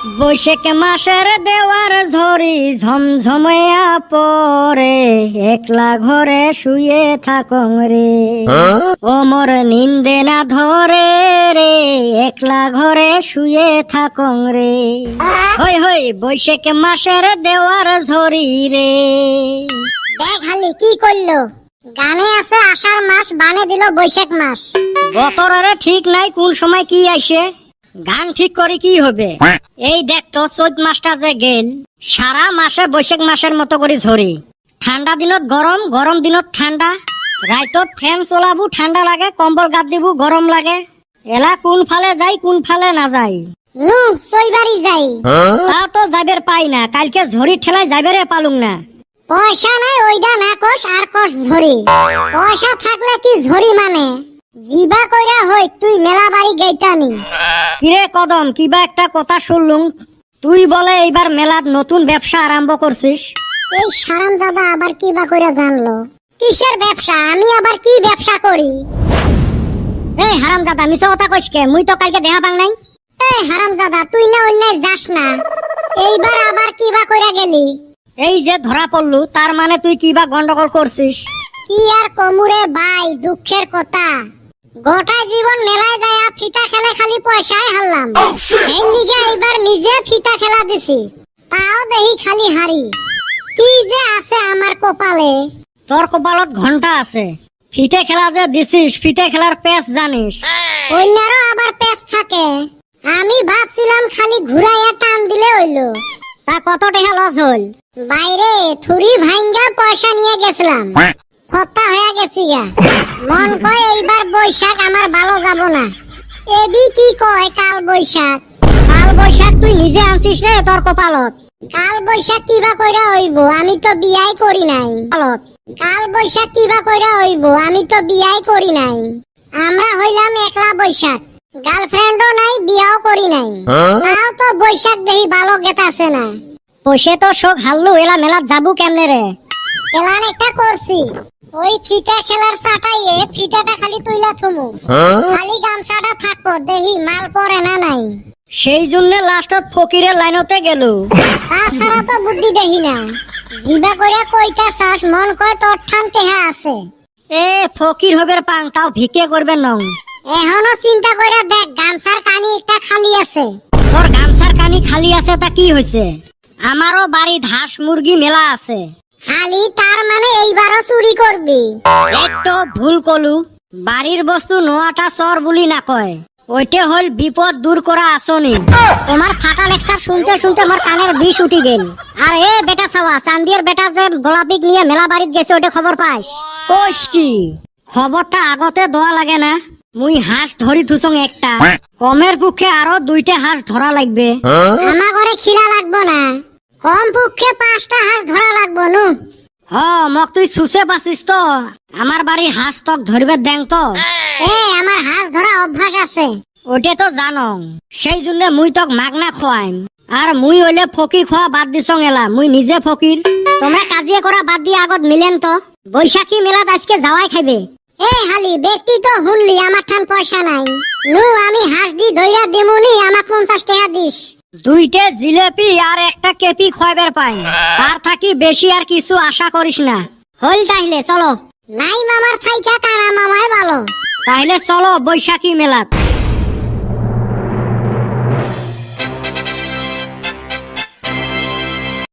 বৈশাখ মাসের দেওয়ার ঝরি ঝমঝমাইয়া পরে একলা ঘরে শুয়ে থাকং রে ওমর নিন্দে না ধরে রে একলা ঘরে শুয়ে থাকং রে হই হই বৈশাখ মাসের দেওয়ার ঝরি রে। দেখ হালি কি করলো, গানে আছে আষাঢ় মাস, বানে দিল বৈশাখ মাস। বতরের ঠিক নাই কোন সময় কি আসে, গান ঠিক করে কি হবে। এই দেখ তো চৈত মাসটা যে গেল, সারা মাসে বৈশাখ মাসের মতো করে ঝরি। ঠান্ডা দিনত গরম, গরম দিনত ঠান্ডা। রাইতত ফ্যান চলাবো ঠান্ডা লাগে, কম্বল গাদ দিব গরম লাগে। এলা কোন ফালে যাই কোন ফালে না যাই। নু চইবাড়ি যাই, তা তো যাইবের পাই না, কালকে ঝরি ঠেলায় যাইবেরে পালুং না। পয়সা নাই ওইটা না কস আর কস ঝরি। পয়সা থাকলে কি ঝরি মানে, জিবা কইরা হই তুই মেলা বাড়ি গেইতানি। কিরে কদম, কিবা একটা কথা শুনলুম, তুই বলে এইবার মেলার নতুন ব্যবসা আরম্ভ করছিস। এই হারামজাদা আবার কিবা কইরা জানলো। কিসের ব্যবসা, আমি আবার কি ব্যবসা করি? এই হারামজাদা মিছা কথা কইস কে, মুই তো কালকে দেখা পাং নাই। এই হারামজাদা তুই না অন্যায় যাস না, এইবার আবার কিবা কইরা গেলি? এই যে ধরা পড়লু, তার মানে তুই কিবা গন্ডগোল করছিস। কি আর কমুরে ভাই, দুঃখের কথা। গোটা জীবন মেলায় যায়া ফিতা খেলে খালি পয়সায় হারলাম। এই নিগে এইবার নিজে ফিতা খেলা দিছি, তাও দেখি খালি হারি। কি যে আছে আমার কপালে। তোর কপালত ঘন্টা আছে, ফিটে খেলা যে দিছিস, ফিটে খেলার পেস জানিস। অন্যারও আবার পেস থাকে, আমি ভাবছিলাম খালি ঘুরাইয়া টান দিলে হইলো। তা কত টাকা লস হল? বাইরে থুরি ভাঙ্গা পয়সা নিয়ে গেছিলাম, খত্তা হয়ে গেছি গা। মন কয় এইবার বৈশাখ আমার ভালো যাব না। এবি কি কয় কাল বৈশাখ। কাল বৈশাখ তুই নিজে আনছিস রে তোর কপালত। কাল বৈশাখ কিবা কইরা হইব, আমি তো বিয়াই করি নাই। কাল বৈশাখ কিবা কইরা হইব, আমি তো বিয়াই করি নাই। আমরা হইলাম একলা বৈশাখ, গার্লফ্রেন্ডও নাই, বিয়াও করি নাই। তাও তো বৈশাখ দেখি ভালো গেতাছে না। পয়সে তো শোক হারলু, এলা মেলাত যাবো কেমনে রে? প্ল্যান একটা করছি, ওই ফিতা খেলার চাটাইয়ে ফিতাটা খালি তুইলা থুমু, খালি গামছাটা থাকবো, দেখি মাল পরে না নাই। সেই জন্য লাস্টত ফকিরের লাইনতে গেল। তাছাড়া তো বুদ্ধি দেখি না। জিবা করে কইতা চাস, মন কয় তোর ঠান টেহা আছে। এ ফকির হবের পাং, তাও ভিকে করবে নং। এখনো চিন্তা করে দেখ, গামছার কানি একটা খালি আছে। তোর গামছার কানি খালি আছে তা কি হয়েছে? আমারও বাড়ির হাঁস মুরগি মেলা আছে। খালি তার মানে এইবারও চুরি করবি? একটু ভুল কলু, বাড়ির বস্তু নোয়াটা চর বলি না কয়, ওইটা হল বিপদ দূর করা আসনি। তোমার ফাটা লেকচার শুনতে শুনতে আমার কানের বিষ উঠি গেল। আর এ বেটা ছাওয়া, চান্দিয়ার বেটা যে গোলাপিক নিয়ে মেলা বাড়িত গেছে, ওইটা খবর পাইস? কইস কি? খবরটা আগতে দেওয়া লাগে না? মুই হাঁস ধরি থুসং একটা, কমের পক্ষে আরো 2টা হাঁস ধরা লাগবে। আমার ঘরে খিলা লাগবো না, কম পক্ষে 5টা হাঁস ধরা লাগবো নু। হ মক তুই সুসে পাছিস তো, আমার বাড়ির হাঁস তক ধরবে দেং তো। আমার হাঁস ধরা অভ্যাস আছে। ওটা তো জানো, সেই জন্য মুই তক মাগনা খোয়াইম। আর মুই হইলে ফকির খোয়া বাদ দিছং এলা, মুই নিজে ফকির। তোমরা কাজিয়ে করা বাদ দিয়ে আগত মিলেন তো, বৈশাখী মেলাত আজকে যাওয়াই খাইবে। হালি ব্যক্তি তো শুনলি, আমার ঠান পয়সা নাই। নু আমি হাঁস দি ধইরা দেমুনি, আমার 50 টাকা দিস। 2টা জিলেপি আর একটা কেপি খোয়াইবার পাই, তার থাকি বেশি আর কিছু আশা করিস না। হল তাইলে চলো। নাই মামার থাইকা কারা মামায় ভালো। তাইলে চলো বৈশাখী মেলাত।